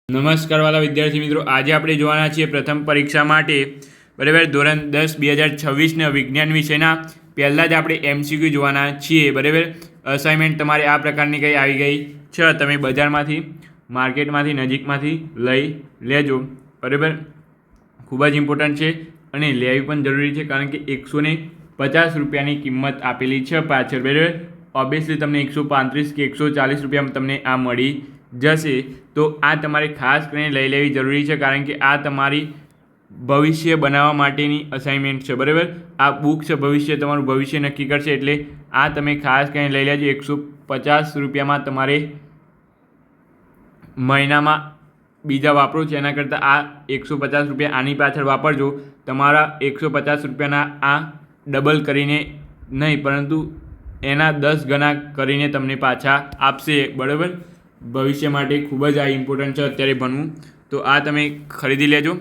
નમસ્કાર વાલા વિદ્યાર્થી મિત્રો, આજે આપણે જોવાના છીએ પ્રથમ પરીક્ષા માટે બરાબર ધોરણ 10 2026 વિજ્ઞાન વિષયના પહેલાં જ આપણે MCQ જોવાના છીએ બરાબર. અસાઇનમેન્ટ તમારે આ પ્રકારની કંઈ આવી ગઈ છે, તમે બજારમાંથી માર્કેટમાંથી નજીકમાંથી લઈ લેજો બરાબર. ખૂબ જ ઇમ્પોર્ટન્ટ છે અને લેવી પણ જરૂરી છે, કારણ કે 150 રૂપિયાની કિંમત આપેલી છે પાછળ બરાબર. ઓબ્વિયસલી તમને 135 કે 140 રૂપિયામાં તમને આ મળી જશે. તો આ તમારે ખાસ કરીને લઈ લેવી જરૂરી છે, કારણ કે આ તમારી ભવિષ્ય બનાવવા માટેની અસાઇનમેન્ટ છે બરાબર. આ બુક છે, ભવિષ્ય તમારું ભવિષ્ય નક્કી કરશે, એટલે આ તમે ખાસ કરીને લઈ લેજો. 150 રૂપિયામાં તમારે મહિનામાં બીજા વાપરો છે, એના કરતાં આ 150 રૂપિયા આની પાછળ વાપરજો. તમારા 150 રૂપિયાના આ ડબલ કરીને નહીં, પરંતુ એના 10 ગણા કરીને તમને પાછા આપશે બરાબર. ભવિષ્ય માટે ખૂબ જ આ ઇમ્પોર્ટન્ટ છે અત્યારે ભણવું, તો આ તમે ખરીદી લેજો.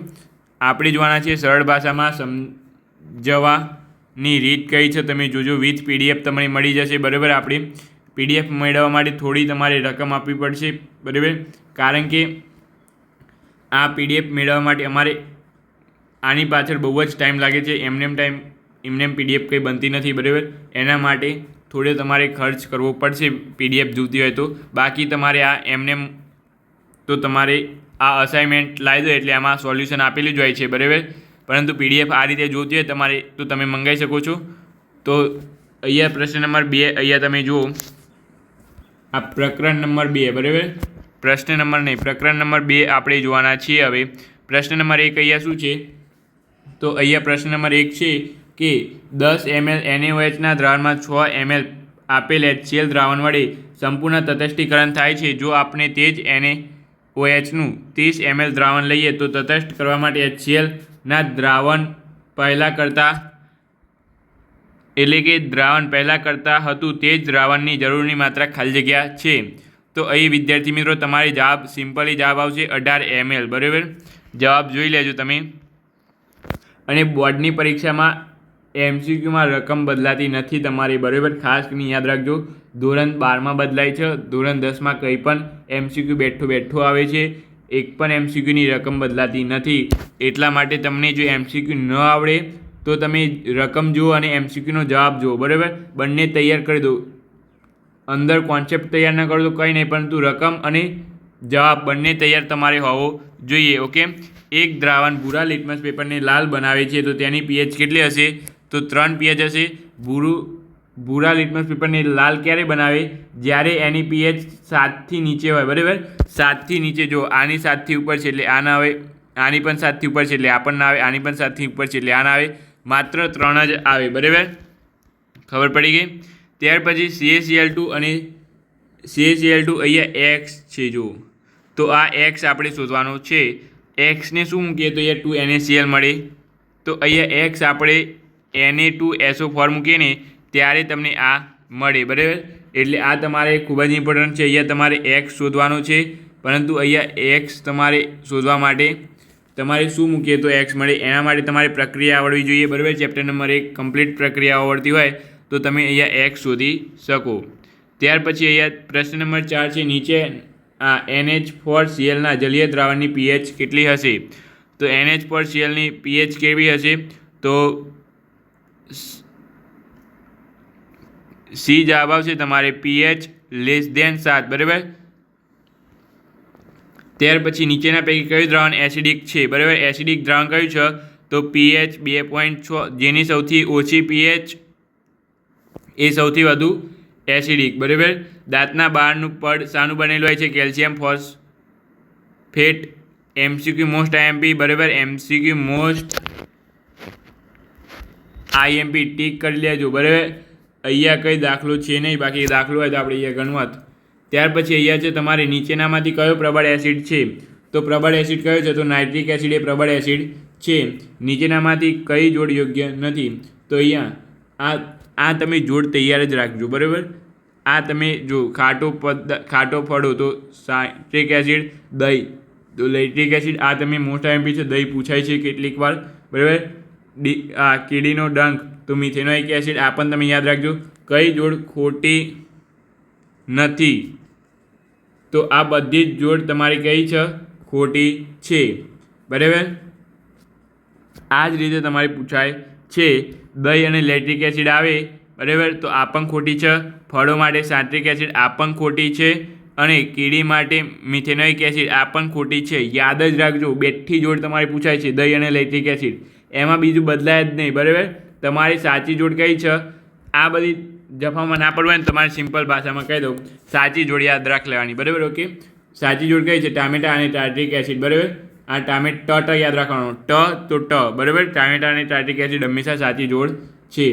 આપણે જોવાના છીએ સરળ ભાષામાં સમજવાની રીત કઈ છે, તમે જોજો. વિથ PDF તમને મળી જશે બરાબર. આપણે PDF મેળવવા માટે થોડી તમારે રકમ આપવી પડશે બરાબર, કારણ કે આ PDF મેળવવા માટે અમારે આની પાછળ બહુ જ ટાઈમ લાગે છે. એમને PDF કંઈ બનતી નથી બરાબર. એના માટે થોડો તમારે ખર્ચ કરવો પડશે PDF જોઈતી હોય તો. બાકી તમારે આ એમને તો તમારે આ અસાઇનમેન્ટ લાવી દો એટલે આમાં સોલ્યુશન આપેલું જ હોય છે બરાબર. પરંતુ PDF આ રીતે જોતી હોય તમારે તો તમે મંગાવી શકો છો. તો અહીંયા પ્રશ્ન નંબર 2, અહીંયા તમે જુઓ, આ પ્રકરણ નંબર 2 બરાબર. પ્રશ્ન નંબર નહીં, પ્રકરણ નંબર 2 આપણે જોવાના છીએ. હવે પ્રશ્ન નંબર 1 અહીંયા શું છે, તો અહીંયા પ્રશ્ન નંબર 1 છે કે 10 ml NaOHના દ્રાવણમાં 6 ml આપેલ HCl દ્રાવણ વડે સંપૂર્ણ તટસ્થીકરણ થાય છે. જો આપણે તે જ NaOHનું 30 ml દ્રાવણ લઈએ તો તટસ્થ કરવા માટે HClના દ્રાવણ પહેલાં કરતાં હતું તે જ દ્રાવણની જરૂરની માત્રા ખાલી જગ્યા છે. તો અહીં વિદ્યાર્થી મિત્રો તમારી જવાબ સિમ્પલી જવાબ આવશે 18 ml બરાબર. જવાબ જોઈ લેજો તમે. અને બોર્ડની પરીક્ષામાં MCQમાં રકમ બદલાતી નથી તમારી બરાબર. ખાસ કરીને યાદ રાખજો, ધોરણ 12માં બદલાય છે, ધોરણ 10માં કંઈ પણ MCQ બેઠું આવે છે. એક પણ MCQની રકમ બદલાતી નથી. એટલા માટે તમને જો MCQ ન આવડે તો તમે રકમ જુઓ અને MCQનો જવાબ જુઓ બરાબર. બંને તૈયાર કરી દો. અંદર કોન્સેપ્ટ તૈયાર ન કરો તો કંઈ નહીં, પરંતુ રકમ અને જવાબ બંને તૈયાર તમારે હોવો જોઈએ. ઓકે. એક દ્રાવણ ભૂરા લિટમસ પેપરને લાલ બનાવે છે તો તેની pH કેટલી હશે, તો 3 pH હશે. ભૂરા લિટમસ પેપરને લાલ ક્યારે બનાવે, જ્યારે એની pH 7થી નીચે હોય બરાબર. 7થી નીચે, જો આની 7થી ઉપર છે એટલે આ ના આવે, આની પણ 7થી ઉપર છે એટલે આ પણ ના આવે, આની પણ 7થી ઉપર છે એટલે આ ના આવે, માત્ર 3 જ આવે બરાબર. ખબર પડી ગઈ. ત્યાર પછી CaCl2 અને CaCl2 અહીંયા X છે જો, તો આ X આપણે શોધવાનો છે. Xને શું મૂકીએ તો અહીંયા 2NaCl મળે, તો અહીંયા X આપણે Na2SO4 મૂકીએ ને ત્યારે તમને આ મળે બરાબર. એટલે આ તમારે ખૂબ જ ઇમ્પોર્ટન્ટ છે. અહીંયા તમારે X શોધવાનો છે, પરંતુ અહીંયા X તમારે શોધવા માટે તમારે શું મૂકીએ તો X મળે, એના માટે તમારે પ્રક્રિયા આવડવી જોઈએ બરાબર. ચેપ્ટર નંબર 1 કમ્પ્લીટ પ્રક્રિયા આવડતી હોય તો તમે અહીંયા X શોધી શકો. ત્યાર પછી અહીંયા પ્રશ્ન નંબર 4 છે, નીચે NH4Clના જલીય દ્રાવણની pH કેટલી હશે, તો NH4Clની pH કેવી હશે, તો C જવાબ આવશે તમારે, pH <7 બરાબર. ત્યાર પછી નીચેના પૈકી કયું દ્રાવણ એસિડિક છે બરાબર. એસિડિક દ્રાવણ કયું છે, તો pH 2.6, જેની સૌથી ઓછી pH એ સૌથી વધુ એસિડિક બરાબર. દાંતના બહારનું પડ શાનું બનેલું હોય છે, calcium phosphate. MCQ most IMP બરાબર. MCQ મોસ્ટ IMP ટીક કરી લેજો બરાબર. અહીંયા કંઈ દાખલો છે નહીં, બાકી દાખલો હોય તો આપણે અહીંયા ગણવત. ત્યાર પછી અહીંયા છે તમારે નીચેનામાંથી કયો પ્રબળ એસિડ છે, તો પ્રબળ એસિડ કયો છે, તો નાઇટ્રિક એસિડ એ પ્રબળ એસિડ છે. નીચેનામાંથી કઈ જોડ યોગ્ય નથી, તો અહીંયા આ તમે જોડ તૈયાર જ રાખજો બરાબર. આ તમે જો ખાટો ફળો તો સાઇટ્રિક એસિડ, દહીં તો લેક્ટિક એસિડ. આ તમે મોસ્ટ IMP છે, દહીં પૂછાય છે કેટલીક વાર બરાબર. આ કીડીનો ડંખ તો મિથેનોઇક એસિડ, આ પણ તમે યાદ રાખજો. કઈ જોડ ખોટી નથી, તો આ બધી જ જોડ તમારી કઈ છે, ખોટી છે. બરાબર, આ જ રીતે તમારે પૂછાય છે. દહીં અને લેક્ટિક એસિડ આવે, બરાબર, તો આ પણ ખોટી છે. ફળો માટે સાન્ટ્રિક એસિડ, આ પણ ખોટી છે. અને કીડી માટે મિથેનોઇક એસિડ, આ પણ ખોટી છે. યાદ જ રાખજો, બેઠી જોડ તમારે પૂછાય છે દહીં અને લેક્ટિક એસિડ, એમાં બીજું બદલાય જ નહીં. બરાબર, તમારી સાચી જોડ કઈ છે આ બધી જફામાં ના પડવા ને તમારે સિમ્પલ ભાષામાં કહી દઉં, સાચી જોડ યાદ રાખ લેવાની. બરાબર, ઓકે. સાચી જોડ કઈ છે? ટામેટા અને ટાર્ટ્રિક એસિડ. બરાબર, આ ટ યાદ રાખવાનો, ટ તો ટ. બરાબર, ટામેટા અને ટાર્ટ્રિક એસિડ હંમેશા સાચી જોડ છે.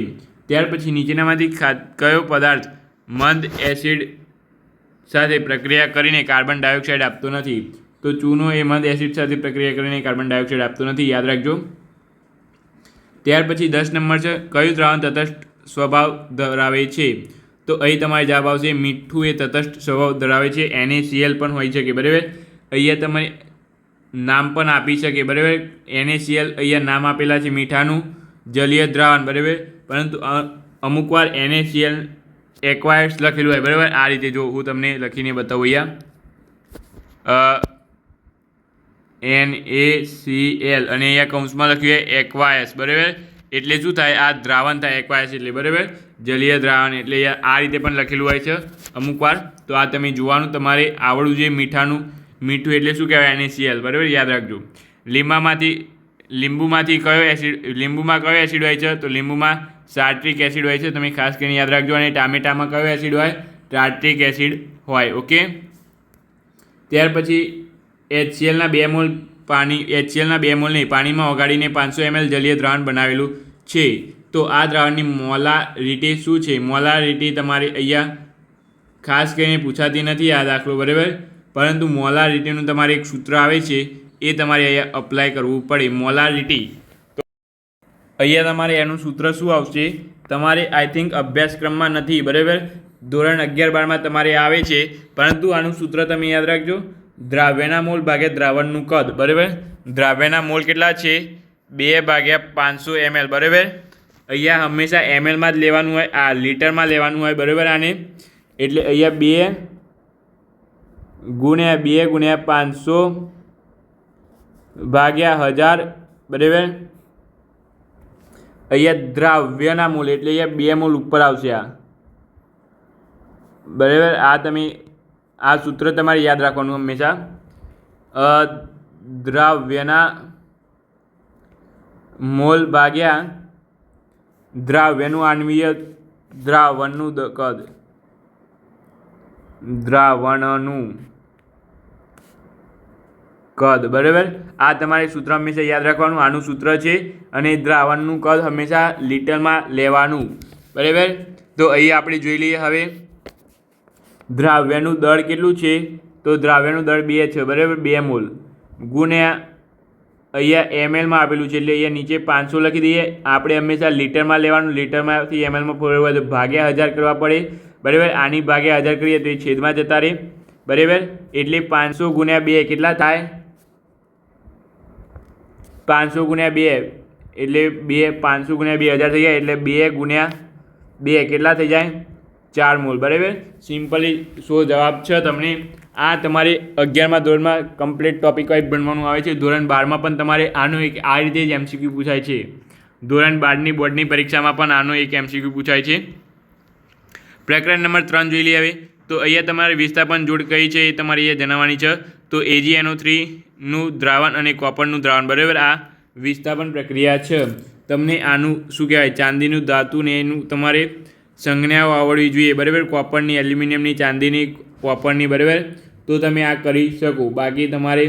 ત્યાર પછી નીચેનામાંથી કયો પદાર્થ મંદ એસિડ સાથે પ્રક્રિયા કરીને કાર્બન ડાયોક્સાઇડ આપતો નથી? તો ચૂનો એ મંદ એસિડ સાથે પ્રક્રિયા કરીને કાર્બન ડાયોક્સાઇડ આપતો નથી, યાદ રાખજો. ત્યાર પછી 10 નંબર છે, કયું દ્રાવણ તટસ્થ સ્વભાવ ધરાવે છે? તો અહીં તમારે જવાબ આવશે મીઠું એ તટસ્થ સ્વભાવ ધરાવે છે. NaCl પણ હોઈ શકે. બરાબર, અહીંયા તમારે નામ પણ આપી શકે. બરાબર, NaCl અહીંયા નામ આપેલા છે મીઠાનું જલીય દ્રાવણ. બરાબર, પરંતુ અમુક વાર NaCl એક્વાયર્સ લખેલું હોય. બરાબર, આ રીતે જો હું તમને લખીને બતાવું અહીંયા NaCl અને અહીંયા કૌંસમાં લખ્યું હોય એક્વાયસ. બરાબર, એટલે શું થાય? આ દ્રાવણ થાય એક્વાયસ એટલે. બરાબર, જલીય દ્રાવણ એટલે આ રીતે પણ લખેલું હોય છે અમુક વાર. તો આ તમે જોવાનું તમારે આવડવું જોઈએ. મીઠું એટલે શું કહેવાય? NaCl. બરાબર, યાદ રાખજો. લીંબુમાંથી કયો એસિડ? લીંબુમાં કયો એસિડ હોય છે? તો લીંબુમાં સાર્ટ્રિક એસિડ હોય છે. તમે ખાસ કરીને યાદ રાખજો. અને ટામેટામાં કયો એસિડ હોય? ટાર્ટ્રિક એસિડ હોય. ઓકે. ત્યાર પછી HClના 2 મોલ નહીં, પાણીમાં ઓગાળીને 500 ml જલીય દ્રાવણ બનાવેલું છે. તો આ દ્રાવણની મોલારિટી શું છે? મોલારિટી તમારે અહીંયા ખાસ કરીને પૂછાતી નથી આ દાખલો. બરાબર, પરંતુ મોલારિટીનું તમારે એક સૂત્ર આવે છે, એ તમારે અહીંયા અપ્લાય કરવું પડે. મોલારિટી, તો અહીંયા તમારે એનું સૂત્ર શું આવશે? તમારે આઈ થિંક અભ્યાસક્રમમાં નથી. બરાબર, ધોરણ 11-12માં તમારે આવે છે, પરંતુ આનું સૂત્ર તમે યાદ રાખજો. દ્રાવ્યના મોલ ભાગ્યા દ્રાવણનું કદ. બરાબર, દ્રાવ્યના મોલ કેટલા છે? 2/500 ml. બરાબર, અહીંયા હંમેશા mlમાં જ લેવાનું હોય, આ લીટરમાં લેવાનું હોય. બરાબર, આને એટલે અહીંયા 2 × 500 ભાગ્યા 1000. બરાબર, અહીંયા દ્રાવ્યના મોલ એટલે અહીંયા 2 મોલ ઉપર આવશે આ. બરાબર, આ તમે આ સૂત્ર તમારે યાદ રાખવાનું હંમેશા. દ્રાવ્યના મોલ ભાગ્યા દ્રાવ્યનું આણ્વીય દ્રાવણનું કદ. દ્રાવણનું કદ. બરાબર, આ તમારે સૂત્ર હંમેશા યાદ રાખવાનું. આનું સૂત્ર છે. અને દ્રાવણનું કદ હંમેશા લીટરમાં લેવાનું. બરાબર, તો અહીં આપણે જોઈ લઈએ હવે દ્રાવ્યનું દળ કેટલું છે? તો દ્રાવ્યનું દળ 2 છે. બરાબર, 2 મોલ ગુણ્યા અહીંયા mlમાં આપેલું છે એટલે અહીંયા નીચે 500 લખી દઈએ. આપણે હંમેશા લીટરમાં લેવાનું, લીટરમાંથી mlમાં ફેરવવા તો ભાગ્યા 1000 કરવા પડે. બરાબર, આની ભાગ્યા 1000 કરીએ તો એ છેદમાં જતા રહે. બરાબર, એટલે 500 × 2 કેટલા થાય? 500 × 2 એટલે 500 × 2 1000 થઈ જાય. એટલે 2 × 2 કેટલા થઈ જાય? 4 મોલ. બરાબર, સિમ્પલી સો જવાબ છે તમને. આ તમારે 11મા ધોરણમાં કમ્પ્લીટ ટોપિક વાઇઝ ભણવાનું આવે છે. ધોરણ 12માં પણ તમારે આનો એક આ રીતે જ MCQ પૂછાય છે. ધોરણ 12ની બોર્ડની પરીક્ષામાં પણ આનો એક MCQ પૂછાય છે. પ્રકરણ નંબર 3 જોઈ લઈએ હવે. તો અહીંયા તમારે વિસ્થાપન જોડ કઈ છે એ તમારે અહીંયા જણાવવાની છે. તો AgNO3નું દ્રાવણ અને કોપરનું દ્રાવણ. બરાબર, આ વિસ્થાપન પ્રક્રિયા છે. તમને આનું શું કહેવાય? ચાંદીનું ધાતુ ને એનું તમારે સંજ્ઞાઓ આવડવી જોઈએ. બરાબર, કોપરની, એલ્યુમિનિયમની, ચાંદીની, કોપરની. બરાબર, તો તમે આ કરી શકો. બાકી તમારે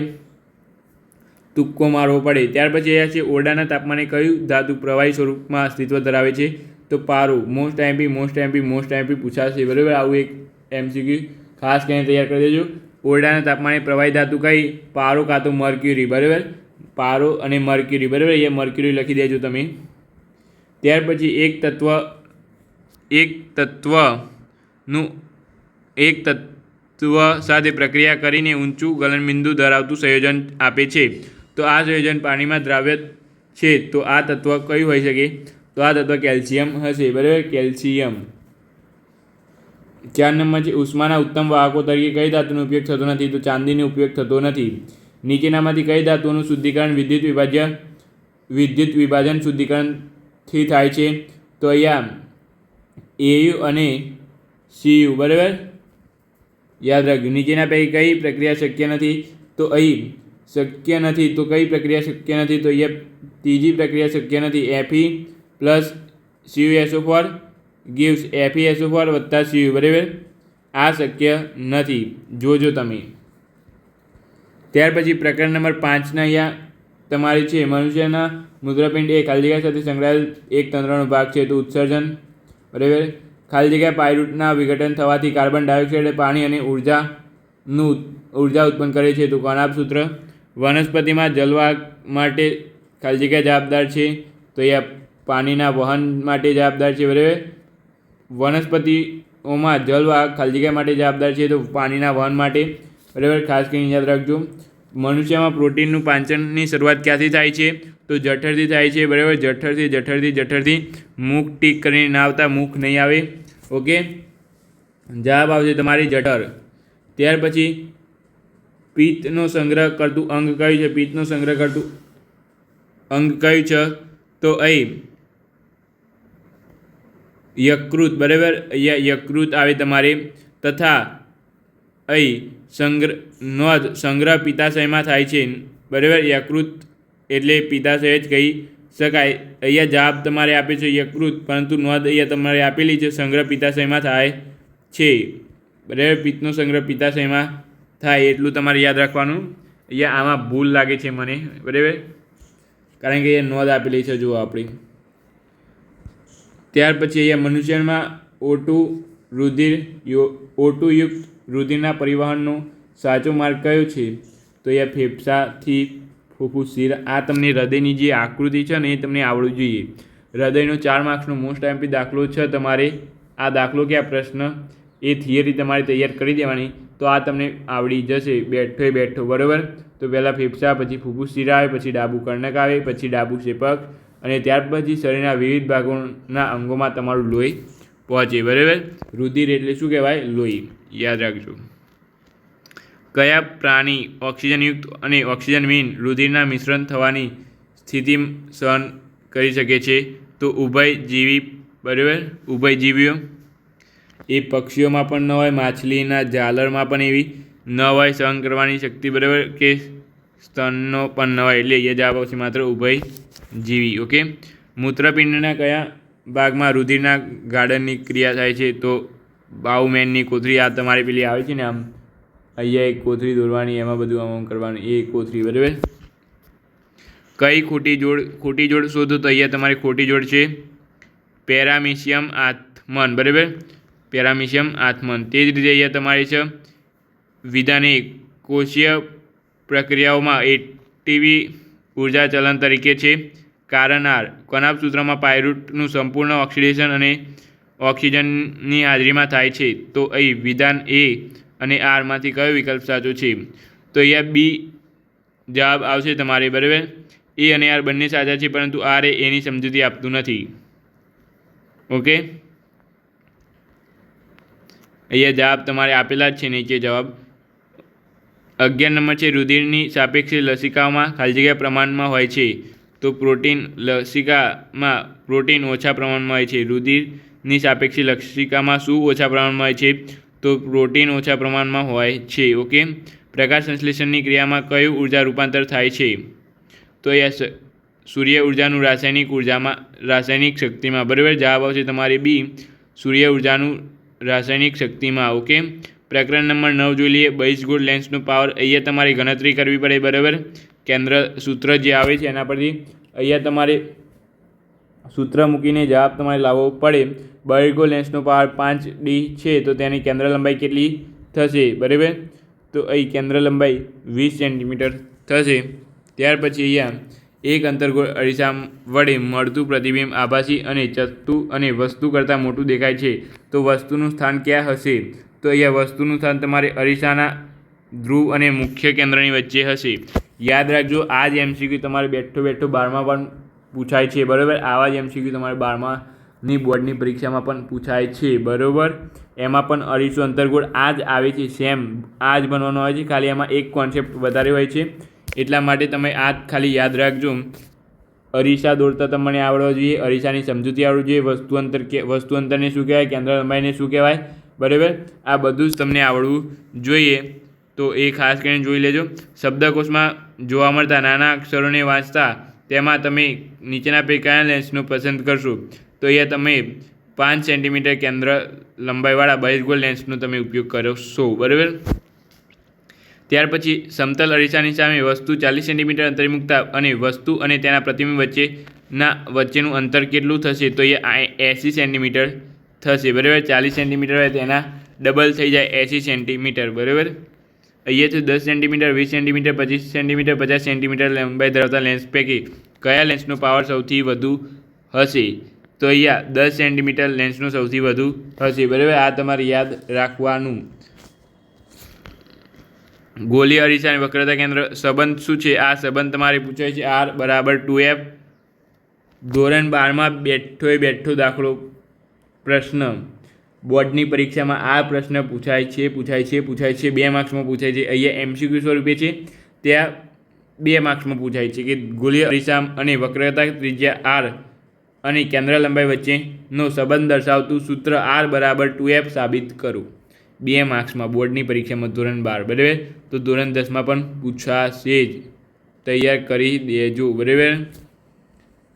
તુક્કો મારવો પડે. ત્યાર પછી અહીંયા છે ઓરડાના તાપમાને કયું ધાતુ પ્રવાહી સ્વરૂપમાં અસ્તિત્વ ધરાવે છે? તો પારો. મોસ્ટ આઈએમપી પૂછાશે. બરાબર, આવું એક MCQ ખાસ કરીને તૈયાર કરી દેજો. ઓરડાના તાપમાને પ્રવાહી ધાતુ કઈ? પારો કાં તો મર્ક્યુરી. બરાબર, પારો અને મર્ક્યુરી. બરાબર, અહીંયા મર્ક્યુરી લખી દેજો તમે. ત્યાર પછી એક તત્વ સાથે પ્રક્રિયા કરીને ઊંચું ગલનબિંદુ ધરાવતું સંયોજન આપે છે. તો આ સંયોજન પાણીમાં દ્રાવ્ય છે. તો આ તત્વ કયું હોઈ શકે? તો આ તત્વ કેલ્શિયમ હશે. બરાબર, કેલ્શિયમ. 4 નંબર છે ઉષ્માના ઉત્તમ વાહકો તરીકે કઈ ધાતુનો ઉપયોગ થતો નથી? તો ચાંદીનો ઉપયોગ થતો નથી. નીચેનામાંથી કઈ ધાતુઓનું શુદ્ધિકરણ વિદ્યુત વિભાજન શુદ્ધિકરણથી થાય છે? તો અહીંયા AU અને CU, બરાબર. યાદ રાખજો. નીચેના પૈકી કઈ પ્રક્રિયા શક્ય નથી? તો અહીં શક્ય નથી. તો કઈ પ્રક્રિયા શક્ય નથી? તો અહીંયા ત્રીજી પ્રક્રિયા શક્ય નથી. Fe plus CuSO4 gives FeSO4 વત્તા Cu, બરાબર. આ શક્ય નથી, જોજો તમે. ત્યાર પછી પ્રકરણ નંબર 5ના અહીંયા તમારી છે મનુષ્યના મૂત્રપિંડ એ ખાલી જગ્યા સાથે સંકળાયેલ એક તંત્રનો ભાગ છે. તો ઉત્સર્જન, બરાબર. ખાલી જગ્યા પાયરુટના વિઘટન થવાથી કાર્બન ડાયોક્સાઇડ, પાણી અને ઉર્જા ઉત્પન્ન કરે છે. તો કણાભ સૂત્ર. વનસ્પતિમાં જલવાહક માટે ખાલી જગ્યા જવાબદાર છે. તો અહીંયા પાણીના વહન માટે જવાબદાર છે, બરાબર. વનસ્પતિઓમાં જલવાહક ખાલી જગ્યા માટે જવાબદાર છે. તો પાણીના વહન માટે, બરાબર. ખાસ કરીને યાદ રાખજો. મનુષ્યમાં પ્રોટીનનું પાચનની શરૂઆત ક્યાંથી થાય છે? તો જઠરથી થાય છે, બરાબર. જઠરથી મુખ ટીક કરીને ના આવતા, મુખ નહીં આવે. ઓકે, જવાબ આવશે તમારી જઠર. ત્યાર પછી પિત્તનો સંગ્રહ કરતું અંગ કયું છે? પિત્તનો સંગ્રહ કરતું અંગ કયું છે? તો અહીં યકૃત, બરાબર. અહીંયા યકૃત આવે તમારે. તથા અહીં સંગ્રહ પિત્તાશયમાં થાય છે, બરાબર. યકૃત એટલે પિત્તાશય જ કહી શકાય. અહીંયા જવાબ તમારે આપે છે યકૃત, પરંતુ નોંધ અહીંયા તમારે આપેલી છે સંગ્રહ પિત્તાશયમાં થાય છે, બરાબર. પિત્તનો સંગ્રહ પિત્તાશયમાં થાય એટલું તમારે યાદ રાખવાનું. અહીંયા આમાં ભૂલ લાગે છે મને, બરાબર, કારણ કે એ નોંધ આપેલી છે જુઓ આપણી. ત્યાર પછી અહીંયા મનુષ્યમાં O2 યુક્ત રુધિરના પરિવહનનો સાચો માર્ગ કયો છે? તો અહીંયા ફેફસાથી ફૂફૂસ શિરા. આ તમને હૃદયની જે આકૃતિ છે ને એ તમને આવડવું જોઈએ. હૃદયનો 4 માર્ક્સનો મોસ્ટ MP દાખલો છે તમારે. આ દાખલો કે આ પ્રશ્ન એ થિયરી તમારે તૈયાર કરી દેવાની, તો આ તમને આવડી જશે બેઠો, બરાબર. તો પહેલાં ફેફસા, પછી ફૂફૂસ શિરા આવે, પછી ડાબું કર્ણક આવે, પછી ડાબું ક્ષેપક, અને ત્યાર પછી શરીરના વિવિધ ભાગોના અંગોમાં તમારું લોહી પહોંચે, બરાબર. રુધિર એટલે શું કહેવાય? લોહી. યાદ રાખજો. કયા પ્રાણી ઓક્સિજનયુક્ત અને ઓક્સિજનવિહીન રુધિરના મિશ્રણ થવાની સ્થિતિ સહન કરી શકે છે? તો ઉભયજીવી, બરાબર. ઉભયજીવીઓ એ પક્ષીઓમાં પણ ન હોય, માછલીના જાલરમાં પણ એવી ન હોય સહન કરવાની શક્તિ, બરાબર, કે સ્તનનો પણ ન હોય. એટલે એ જવાબ આવશે માત્ર ઉભયજીવી. ઓકે. મૂત્રપિંડના કયા ભાગમાં રુધિરના ગાળણની ક્રિયા થાય છે? તો બાઉમેનની કોથળી. આ તમારી પેલી આવે છે ને આમ અહીંયા એક કોથળી દોરવાની, એમાં બધું આમ કરવાનું, એ કોથળી, બરાબર. કઈ ખોટી જોડ શોધો? તો અહીંયા તમારી ખોટી જોડ છે પેરામિશિયમ આથમન, બરાબર. પેરામિશિયમ આથમન. તે જ રીતે અહીંયા તમારી છે વિધાને કોષીય પ્રક્રિયાઓમાં એટીપી ઉર્જા ચલણ તરીકે છે. કારણ R. કણાભ સૂત્રમાં પાયરુટનું સંપૂર્ણ ઓક્સિડેશન અને ઓક્સિજનની હાજરીમાં થાય છે. તો અહીં વિધાન A અને R માંથી કયો વિકલ્પ સાચો છે? તો અહીંયા B જવાબ આવશે તમારે, બરાબર. A અને R બંને સાચા છે, પરંતુ R એ એની સમજૂતી આપતું નથી. ઓકે, અહીંયા જવાબ તમારે આપેલા જ છે નીચે જવાબ. 11 નંબર છે રુધિરની સાપેક્ષે લસિકાઓમાં ખાલી જગ્યા પ્રમાણમાં હોય છે. તો લસિકામાં પ્રોટીન ઓછા પ્રમાણમાં હોય છે. રુધિરની સાપેક્ષે લસિકામાં શું ઓછા પ્રમાણમાં હોય છે? તો પ્રોટીન ઓછા પ્રમાણમાં હોય છે. ઓકે. પ્રકાશ સંશ્લેષણની ક્રિયામાં કયું ઉર્જા રૂપાંતર થાય છે? તો અહીંયા સૂર્ય ઉર્જાનું રાસાયણિક શક્તિમાં, બરાબર. જવાબ આવશે તમારે B, સૂર્ય ઉર્જાનું રાસાયણિક શક્તિમાં. ઓકે. પ્રકરણ નંબર 9 જોઈ લઈએ. બહિષ્ગોળ લેન્સનો પાવર. અહીંયા તમારે ગણતરી કરવી પડે, બરાબર. કેન્દ્ર સૂત્ર જે આવે છે એના પરથી અહીંયા તમારે સૂત્ર મૂકીને જવાબ તમારે લાવવો પડે. બહિર્ગોળ લેન્સનો પાવર 5D છે, તો તેની કેન્દ્ર લંબાઈ કેટલી થશે? બરાબર. તો અહીં કેન્દ્ર લંબાઈ 20 સેન્ટીમીટર થશે. ત્યાર પછી અહીંયા એક અંતર્ગોળ અરીસા વડે મળતું પ્રતિબિંબ આભાસી અને ચત્તુ અને વસ્તુ કરતાં મોટું દેખાય છે. તો વસ્તુનું સ્થાન ક્યાં હશે? તો અહીંયા વસ્તુનું સ્થાન તમારે અરીસાના ધ્રુવ અને મુખ્ય કેન્દ્રની વચ્ચે હશે. યાદ રાખજો, આ જ MCQ તમારે બેઠો 12માં પણ પૂછાય છે, બરાબર. આવા જ MCQ તમારે 12માની બોર્ડની પરીક્ષામાં પણ પૂછાય છે, બરાબર. એમાં પણ અરીસો અંતર્ગોળ આ જ આવે છે, સેમ આ જ બનવાનો હોય છે, ખાલી એમાં એક કોન્સેપ્ટ વધારે હોય છે. એટલા માટે તમે આ ખાલી યાદ રાખજો. અરીસા દોરતા તમને આવડવા જોઈએ, અરીસાની સમજૂતી આવડવી જોઈએ, વસ્તુ અંતરને શું કહેવાય, કેન્દ્ર લંબાઈને શું કહેવાય, બરાબર. આ બધું જ તમને આવડવું જોઈએ. તો એ ખાસ કરીને જોઈ લેજો. શબ્દકોશમાં જોવા મળતા નાના અક્ષરોને વાંચતા તેમાં તમે નીચેના પૈકી કયા લેન્સનો પસંદ કરશો? તો અહીંયા તમે 5 સેન્ટીમીટર કેન્દ્ર લંબાઈવાળા બહિર્ગોળ લેન્સનો તમે ઉપયોગ કરશો, બરાબર. ત્યાર પછી સમતલ અરીસાની સામે વસ્તુ 40 સેન્ટીમીટર અંતરે મૂકતા અને વસ્તુ અને તેના પ્રતિબિંબ વચ્ચેનું અંતર કેટલું થશે? તો એ 80 સેન્ટીમીટર થશે, બરાબર. 40 સેન્ટીમીટર હોય તેના ડબલ થઈ જાય 80 સેન્ટીમીટર, બરાબર. અહીંયા તો 10 સેન્ટીમીટર, 20 સેન્ટીમીટર, 25 સેન્ટીમીટર, 50 સેન્ટીમીટર લંબાઈ ધરાવતા લેન્સ પૈકી કયા લેન્સનો પાવર સૌથી વધુ હશે? તો અહીંયા 10 સેન્ટીમીટર લેન્સનો સૌથી વધુ હશે, બરાબર. આ તમારે યાદ રાખવાનું. ગોલીય અરીસા અને વક્રતા કેન્દ્ર સંબંધ શું છે? આ સંબંધ તમારે પૂછાય છે R = 2F. ધોરણ 12માં બેઠો દાખલો પ્રશ્ન બોર્ડની પરીક્ષામાં આ પ્રશ્ન પૂછાય છે. 2 માર્ક્સમાં પૂછાય છે. અહીંયા MCQ સ્વરૂપે છે, ત્યાં 2 માર્ક્સમાં પૂછાય છે કે ગોલીય અરીસા અને વક્રતા ત્રિજ્યા R અને કેન્દ્ર લંબાઈ વચ્ચેનો સંબંધ દર્શાવતું સૂત્ર R = 2F સાબિત કરો. 2 માર્ક્સમાં બોર્ડની પરીક્ષામાં ધોરણ 12, બરાબર. તો ધોરણ 10માં પણ પૂછાશે જ, તૈયાર કરી દેજો, બરાબર.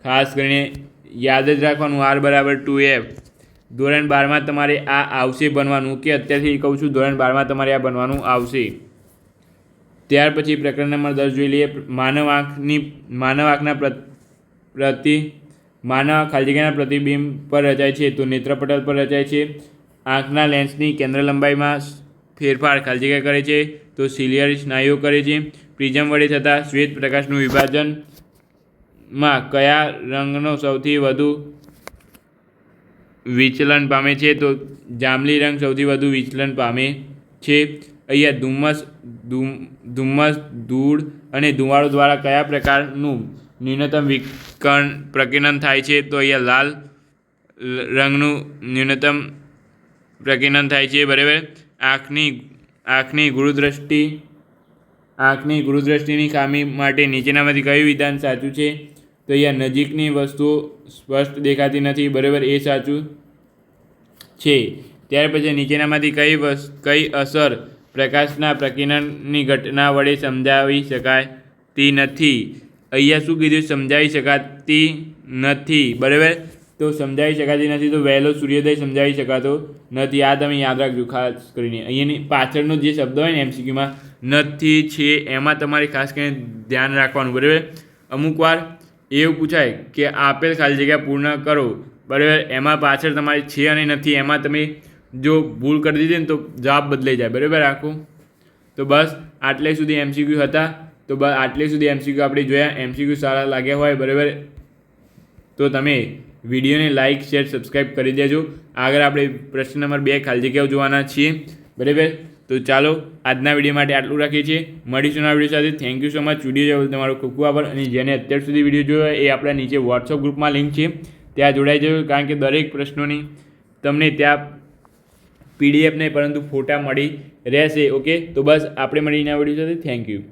ખાસ કરીને યાદ જ રાખવાનું R = 2F. ધોરણ 12માં તમારે આ આવશે બનવાનું, કે અત્યારથી કહું છું ધોરણ 12માં તમારે આ બનવાનું આવશે. ત્યાર પછી પ્રકરણ નંબર 10 જોઈ લઈએ. માનવ આંખ ખાલી જગ્યાના પ્રતિબિંબ પર રચાય છે, તો નેત્રપટલ પર રચાય છે. આંખના લેન્સની કેન્દ્ર લંબાઈમાં ફેરફાર ખાલી જગ્યા કરે છે, તો સિલિયરી સ્નાયુઓ કરે છે. પ્રિઝમ વડે થતા શ્વેત પ્રકાશનું વિભાજનમાં કયા રંગનો સૌથી વધુ વિચલન પામે છે? તો જાંબલી રંગ સૌથી વધુ વિચલન પામે છે. અહીંયા ધુમ્મસ, ધૂળ અને ધુમાડો દ્વારા કયા પ્રકારનું ન્યૂનતમ પ્રકીર્ણન થાય છે? તો અહીંયા લાલ રંગનું ન્યૂનતમ પ્રકીર્ણન થાય છે, બરાબર. આંખની ગુરુદ્રષ્ટિની ખામી માટે નીચેનામાંથી કયું વિધાન સાચું છે? તો અહીંયા નજીકની વસ્તુઓ સ્પષ્ટ દેખાતી નથી, બરાબર, એ સાચું છે. ત્યાર પછી નીચેનામાંથી કઈ અસર પ્રકાશના પ્રકીર્ણનની ઘટના વડે સમજાવી શકાતી નથી? અહીંયા શું કીધું? સમજાવી શકાતી નથી, બરાબર. તો સમજાવી શકાતી નથી, તો વહેલો સૂર્યોદય સમજાવી શકાતો નથી. આ તમે યાદ રાખજો ખાસ કરીને. અહીંયાની પાછળનો જે શબ્દ હોય ને MCQમાં નથી છે, એમાં તમારે ખાસ કરીને ધ્યાન રાખવાનું, બરાબર. અમુક વાર એવું પૂછાય કે આપેલ ખાલી જગ્યા પૂર્ણ કરો, બરાબર. એમાં પાછળ તમારે છે અને નથી, એમાં તમે જો ભૂલ કરી દીધી ને તો જવાબ બદલાઈ જાય, બરાબર આખું. તો બસ આટલે સુધી MCQ હતા. તો બસ આટલે સુધી MCQ આપણે જોયા. MCQ સારા લાગ્યા હોય, બરાબર, તો તમે વિડીયોને લાઇક, શેર, સબસ્ક્રાઈબ કરી દેજો. આગળ આપણે પ્રશ્ન નંબર 2 ખાલી જગ્યાઓ જોવાના છીએ, બરાબર. તો ચાલો આજના વિડીયો માટે આટલું રાખીએ છીએ. મળીશું આ વિડીયો સાથે. Thank you so much. Video જોવા તમારો ખૂબ ખૂબ આભાર. અને જેને અત્યાર સુધી વિડીયો જોયો એ આપણા નીચે વોટ્સઅપ ગ્રુપમાં લિંક છે, ત્યાં જોડાઈ જજો. કારણ કે દરેક પ્રશ્નોની તમને ત્યાં PDF નહીં પરંતુ ફોટા મળી રહેશે. ઓકે, તો બસ આપણે મળીને આ વિડીયો સાથે. Thank you.